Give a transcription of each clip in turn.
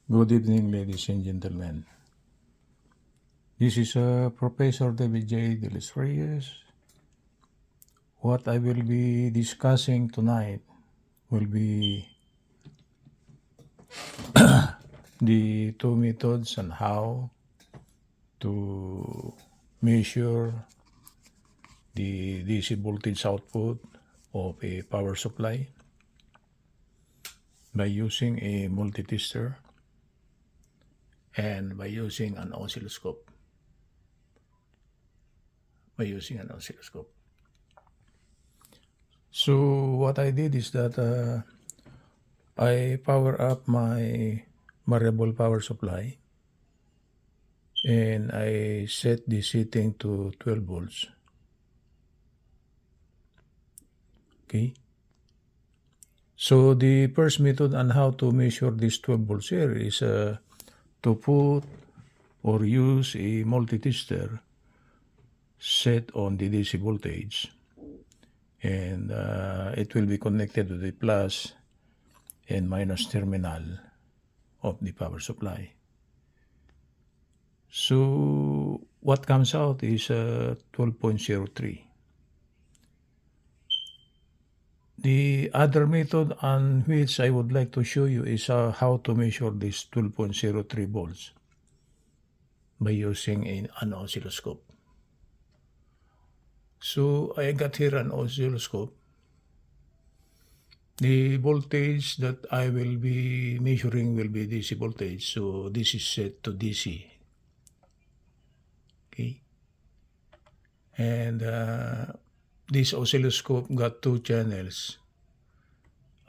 Good evening, ladies and gentlemen. This is Professor David J. De Los Reyes. What I will be discussing tonight will be the two methods on how to measure the DC voltage output of a power supply by using a multitester and by using an oscilloscope. So what I did is that I power up my variable power supply and I set the setting to 12 volts. Okay. So the first method on how to measure this 12 volts here is to put or use a multitester set on the DC voltage, and it will be connected to the plus and minus terminal of the power supply. So what comes out is 12.03. The other method on which I would like to show you is how to measure this 12.03 volts by using an oscilloscope. So I got here an oscilloscope. The voltage that I will be measuring will be DC voltage. So this is set to DC. Okay. And this oscilloscope got two channels.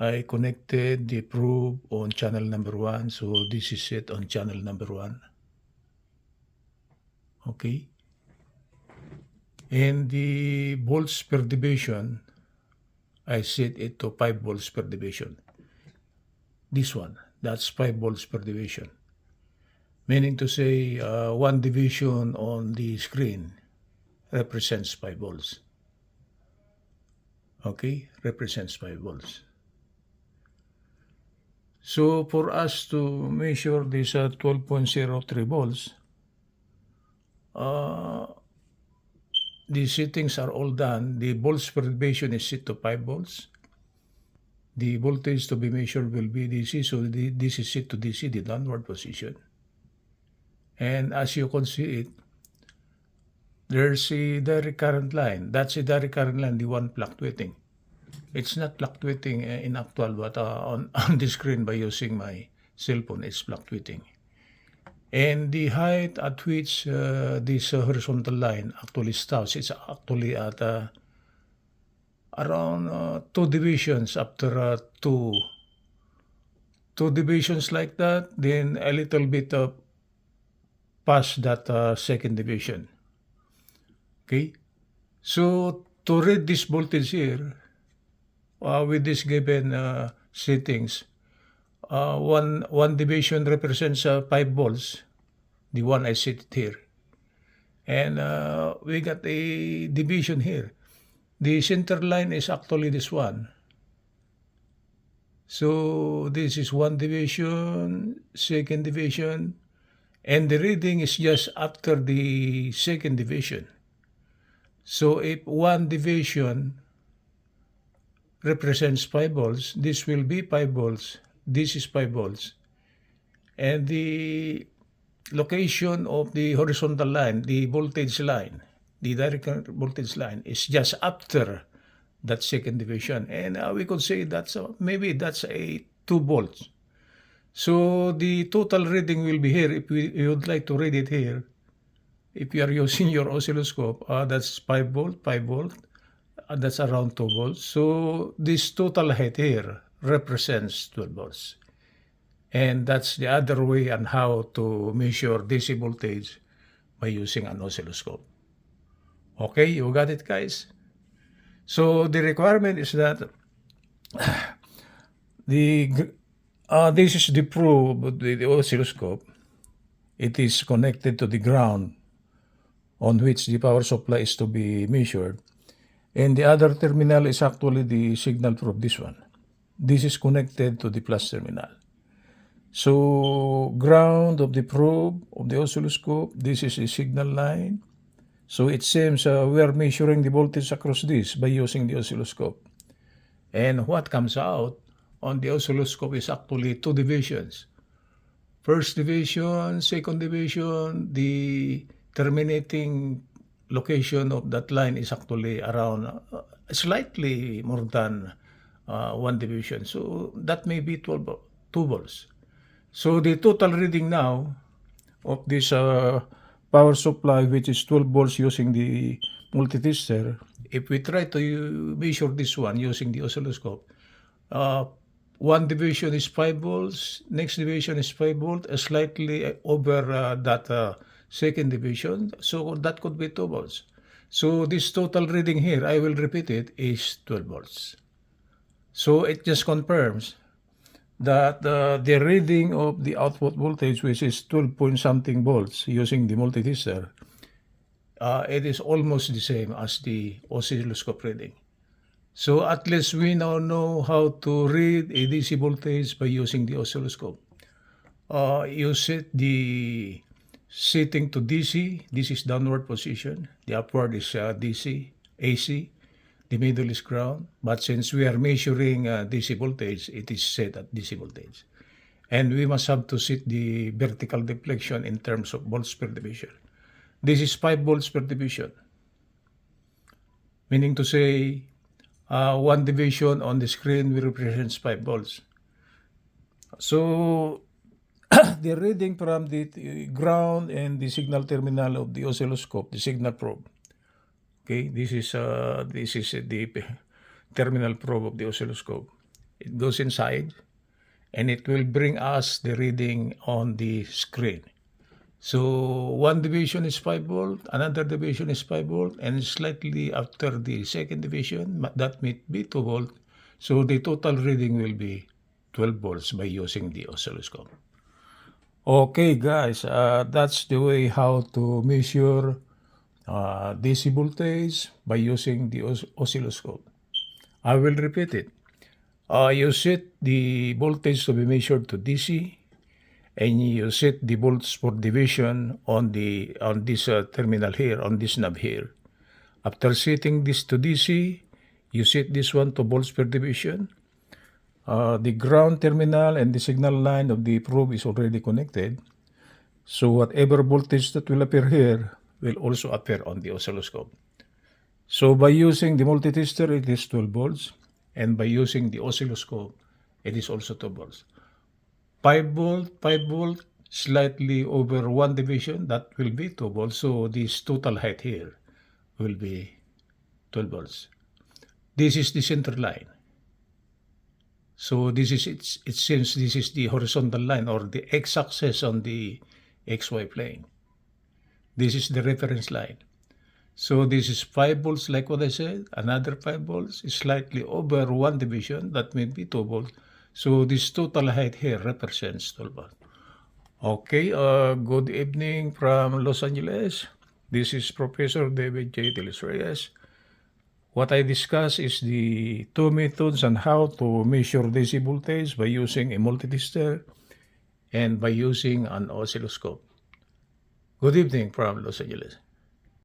I connected the probe on channel number 1. So this is set on channel number 1. Okay. And the volts per division, I set it to 5 volts per division. This one, that's 5 volts per division. Meaning to say, one division on the screen represents 5 volts. Okay, represents 5 volts. So for us to measure this 12.03 volts, the settings are all done. The volts per division is set to 5 volts. The voltage to be measured will be DC, so this is set to DC, the downward position. And as you can see it, there's a direct current line. That's a direct current line, the one fluctuating. It's not fluctuating in actual, but on the screen by using my cell phone, it's fluctuating. And the height at which this horizontal line actually stops is actually at around 2 divisions. After two divisions like that, then a little bit past that second division. Okay, so to read this voltage here with this given settings, one division represents 5 volts, the one I set it here. And we got a division here. The center line is actually this one. So this is one division, second division, and the reading is just after the second division. So if one division represents 5 volts, this will be 5 volts. This is 5 volts. And the location of the horizontal line, the voltage line, the direct voltage line is just after that second division. And we could say that's maybe that's a 2 volts. So the total reading will be here. If you would like to read it here, if you are using your oscilloscope, that's 5 volt, 5 volt. That's around 2 volts. So this total height here represents 12 volts. And that's the other way on how to measure DC voltage by using an oscilloscope. Okay, you got it, guys? So the requirement is that this is the probe of the oscilloscope. It is connected to the ground on which the power supply is to be measured. And the other terminal is actually the signal probe, this one. This is connected to the plus terminal. So ground of the probe of the oscilloscope, this is a signal line. So it seems we are measuring the voltage across this by using the oscilloscope. And what comes out on the oscilloscope is actually two divisions. First division, second division, the terminating location of that line is actually around slightly more than one division. So that may be 2 volts. So the total reading now of this power supply, which is 12 volts using the multitester, if we try to measure this one using the oscilloscope, one division is 5 volts, next division is 5 volts, slightly over that second division, so that could be 2 volts. So this total reading here, I will repeat it, is 12 volts. So it just confirms that the reading of the output voltage, which is 12 point something volts using the multitester, it is almost the same as the oscilloscope reading. So at least we now know how to read a DC voltage by using the oscilloscope. You set the setting to DC. This is downward position. The upward is DC, AC. The middle is ground. But since we are measuring DC voltage, it is set at DC voltage. And we must have to set the vertical deflection in terms of volts per division. This is 5 volts per division. Meaning to say, one division on the screen will represents 5 volts. So the reading from the ground and the signal terminal of the oscilloscope, the signal probe. Okay, this is the terminal probe of the oscilloscope. It goes inside, and it will bring us the reading on the screen. So one division is 5 volt, another division is 5 volt, and slightly after the second division, that may be 2 volt. So the total reading will be 12 volts by using the oscilloscope. Okay, guys, that's the way how to measure DC voltage by using the oscilloscope. I will repeat it. You set the voltage to be measured to DC, and you set the volts for division on this terminal here, on this knob here. After setting this to DC, you set this one to volts per division. The ground terminal and the signal line of the probe is already connected. So whatever voltage that will appear here will also appear on the oscilloscope. So by using the multitester, it is 12 volts. And by using the oscilloscope, it is also 2 volts. 5 volt, slightly over one division, that will be 2 volts. So this total height here will be 12 volts. This is the center line. So this is it seems this is the horizontal line or the x-axis on the xy plane. This is the reference line. So this is 5 volts like what I said. Another 5 volts is slightly over one division. That may be 2 volts. So this total height here represents 12 volts. Okay, good evening from Los Angeles. This is Professor David J. Teles Reyes. What I discuss is the two methods on how to measure DC voltage by using a multitester and by using an oscilloscope. Good evening from Los Angeles.